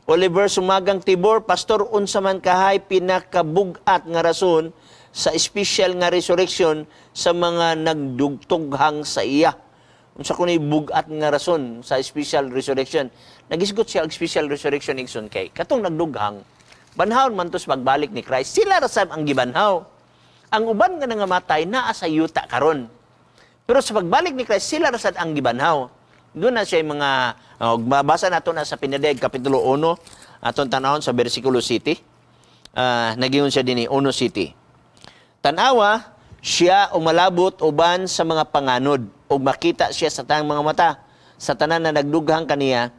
Oliver Sumagang Tibor, Pastor, unsa man kahay pinakabugat nga rason sa special nga resurrection sa mga nagdugtughang sa iya. Unsa kuno bugat nga rason sa special resurrection? Nagisgot siya og special resurrection igsoon kay katong nagdughang banhawon man tos pagbalik ni Christ. Sila ra sab ang gibanhaw. Ang uban nga nangamatay naa sa yuta karon. Pero sa pagbalik ni Christ, sila ra sad ang gibanhaw. Doon na siya yung mga, mabasa nato na sa Pinadeg, Kapitulo 1, atong tanawon sa versikulo 7. Nagingon siya din 1 city. Tanawa, siya umalabot uban sa mga panganod, o makita siya sa tanang mga mata, sa tanan na nagdughang kaniya,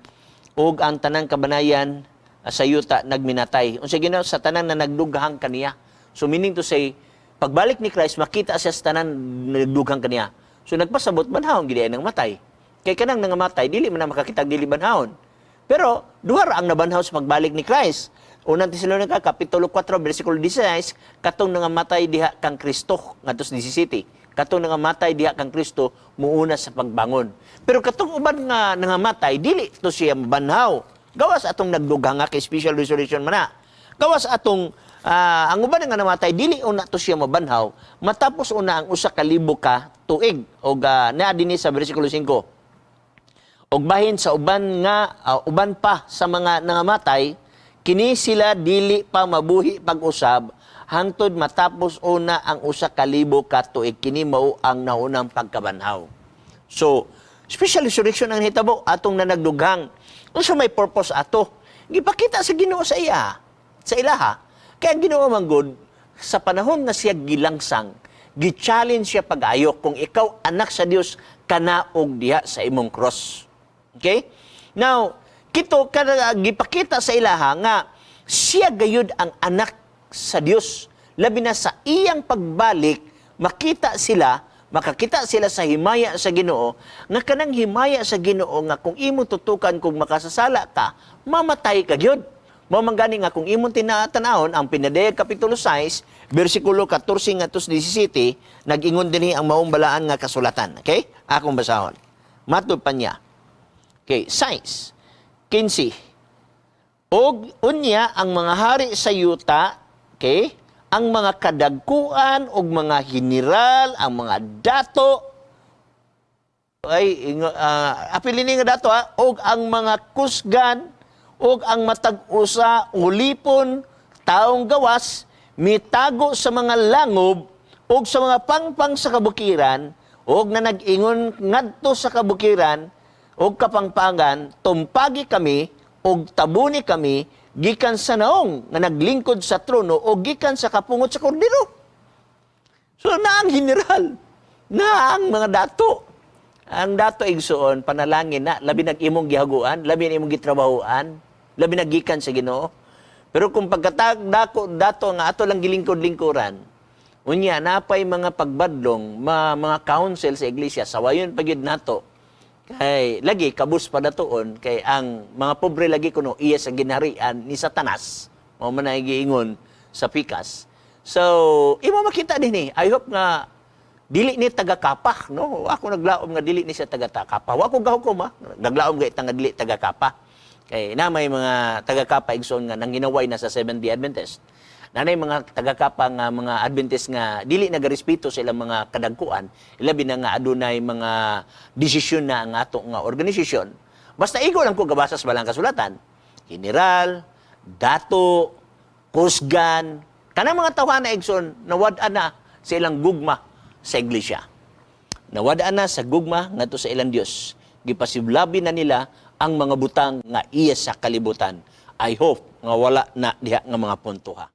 ug ang tanang kabanayan sa yuta nagminatay. Unsa ginaw sa tanan na nagdughang kaniya. So meaning to say, pagbalik ni Christ, makita siya sa tanan na nagdughang kaniya. So nagpasabot banhawon gid nang matay. Kay kanang nangamatay dili man na makakita dili banhawon. Pero duha ra ang nabanhaw sa pagbalik ni Christ. Unang Tesalonica kapitulo 4 bersikulo 16, katong nangamatay diha kang Kristo ngadto sa 17. Katong nangamatay diha kang Kristo muuna sa pagbangon. Pero katong uban nga nangamatay dili to siya mabanhaw. Gawas atong nagdughang nga kay special resurrection man na. Gawas atong ang uban nga namatay dili una to siya mabanhaw matapos una ang usa ka libo ka tuig og naa dinhi sa bersikulo 5. Og bahin sa uban pa sa mga nangamatay kini sila dili pa mabuhi pag-usab hangtod matapos una ang usa ka libo ka tuig. Kini mao ang naunang pagkabanhaw. So special resurrection ang hitabo atong nanagdughang. Unsa may purpose ato? Gipakita sa Ginoo sa iya, sa ilaha. Kaya Ginoo manggod sa panahon nga siya gilangsang, gi-challenge siya pag-ayo kung ikaw anak sa Dios kana og diha sa imong cross. Okay? Now, kito gipakita sa ilaha nga siya gayud ang anak sa Dios. Labi na sa iyang pagbalik, makakita sila sa himaya sa Ginoo, nga kanang himaya sa Ginoo nga kung imo tutukan kung makasasala ka, mamatay ka gyud. Mamanggani nga kung imong tinatanahon ang Pinadeg kapitulo 6, bersikulo 14 ngadto 17, nag-ingon dinhi ang maong balaan nga kasulatan. Okay? Akong basahon. Matod pa niya. Okay, 6, 15. Og unya ang mga hari sa yuta, okay? Ang mga kadagkuan og mga general, ang mga dato, apilin nga dato og ang mga kusgan, og ang matag-usa, ulipon, taong gawas, mitago sa mga langob, og sa mga pangpang sa kabukiran, og na nag-ingon ngadto sa kabukiran, og kapangpangan, tumpagi kami, og tabuni kami, gikan sa naong nga naglingkod sa trono, o gikan sa kapungot sa kordero. So na ang general, na ang mga dato. Ang dato igsuon, panalangin na, labi nag-imong gihaguan, labi na imong gitrabahoan, labi nagikan sa Ginoo. Pero kung pagkatag dato nga ato lang gilingkod-lingkuran, unya napay mga pagbadlong, mga council sa iglesia, sawayon pagyud nato. Kay lagi kabus pa datoon kay ang mga pobre lagi kuno iya sa ginharian ni Satanas. Mao man ay giingon sa pikas. So, imo makita dinhi. I hope nga dili ni taga-kapah, no? Ako naglaom nga dili ni siya taga-kapah. Wa ko gahukom ha. Naglaom nga itang dili taga-kapah. Kay na may mga taga-kapah igsoon nga nang ginaway na sa Seventh-day Adventist. Nanay mga taga-kapah nga mga Adventist nga dili nagarespeto sa ilang mga kadagkuan, ilabi na nga adunay mga desisyon na ang ato nga organisasyon. Basta igo lang ko gabasa sa balang kasulatan. General, dato, kusgan, kanang mga tawana igsoon nawad-an na sa ilang gugma sa iglesia. Nawad-an na sa gugma ngadto sa ilang Dios. Gipasiblabi na nila ang mga butang nga iya sa kalibutan. I hope nga wala na diha nga mga punto ha.